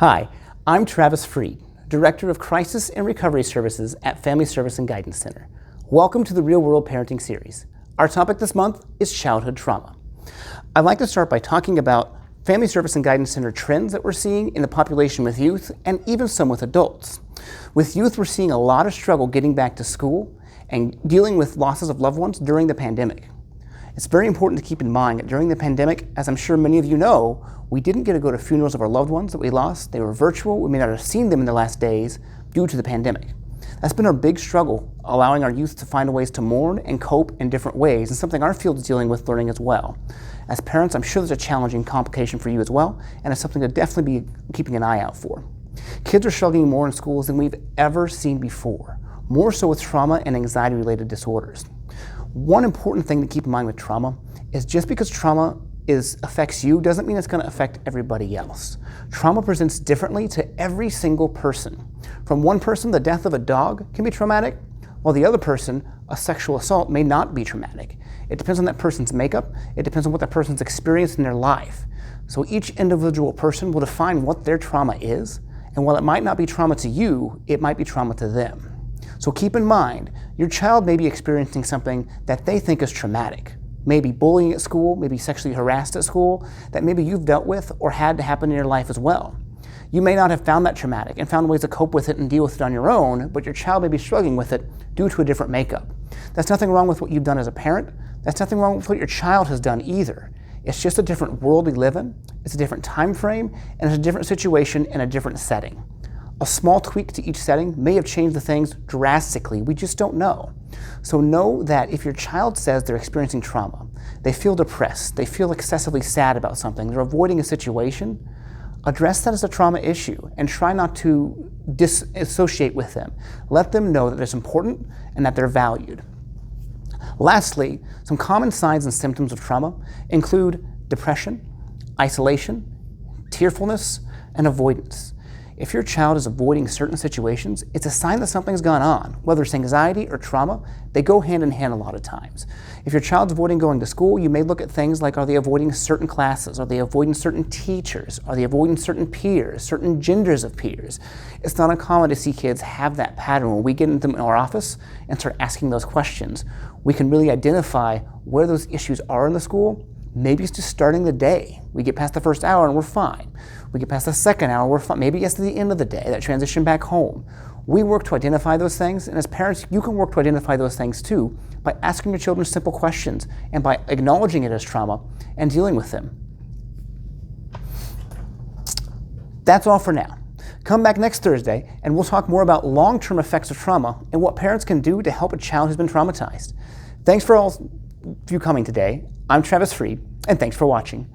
Hi, I'm Travis Freed, Director of Crisis and Recovery Services at Family Service and Guidance Center. Welcome to the Real World Parenting Series. Our topic this month is childhood trauma. I'd like to start by talking about Family Service and Guidance Center trends that we're seeing in the population with youth and even some with adults. With youth, we're seeing a lot of struggle getting back to school and dealing with losses of loved ones during the pandemic. It's very important to keep in mind that during the pandemic, as I'm sure many of you know, we didn't get to go to funerals of our loved ones that we lost. They were virtual. We may not have seen them in the last days due to the pandemic. That's been our big struggle, allowing our youth to find ways to mourn and cope in different ways, and something our field is dealing with learning as well. As parents, I'm sure there's a challenging complication for you as well, and it's something to definitely be keeping an eye out for. Kids are struggling more in schools than we've ever seen before, more so with trauma and anxiety-related disorders. One important thing to keep in mind with trauma is just because trauma affects you doesn't mean it's going to affect everybody else. Trauma presents differently to every single person. From one person, the death of a dog can be traumatic, while the other person, a sexual assault, may not be traumatic. It depends on that person's makeup. It depends on what that person's experienced in their life. So each individual person will define what their trauma is, and while it might not be trauma to you, it might be trauma to them. So keep in mind, your child may be experiencing something that they think is traumatic. Maybe bullying at school, maybe sexually harassed at school, that maybe you've dealt with or had to happen in your life as well. You may not have found that traumatic and found ways to cope with it and deal with it on your own, but your child may be struggling with it due to a different makeup. That's nothing wrong with what you've done as a parent. That's nothing wrong with what your child has done either. It's just a different world we live in, it's a different time frame, and it's a different situation in a different setting. A small tweak to each setting may have changed the things drastically. We just don't know. So know that if your child says they're experiencing trauma, they feel depressed, they feel excessively sad about something, they're avoiding a situation, address that as a trauma issue and try not to disassociate with them. Let them know that it's important and that they're valued. Lastly, some common signs and symptoms of trauma include depression, isolation, tearfulness, and avoidance. If your child is avoiding certain situations, it's a sign that something's gone on. Whether it's anxiety or trauma, they go hand in hand a lot of times. If your child's avoiding going to school, you may look at things like, are they avoiding certain classes? Are they avoiding certain teachers? Are they avoiding certain peers, certain genders of peers? It's not uncommon to see kids have that pattern. When we get into them in our office and start asking those questions, we can really identify where those issues are in the school. Maybe it's just starting the day. We get past the first hour and we're fine. We get past the second hour, we're fine. Maybe it's the end of the day, that transition back home. We work to identify those things, and as parents, you can work to identify those things too by asking your children simple questions and by acknowledging it as trauma and dealing with them. That's all for now. Come back next Thursday and we'll talk more about long-term effects of trauma and what parents can do to help a child who's been traumatized. Thanks for all of you coming today. I'm Travis Freed, and thanks for watching.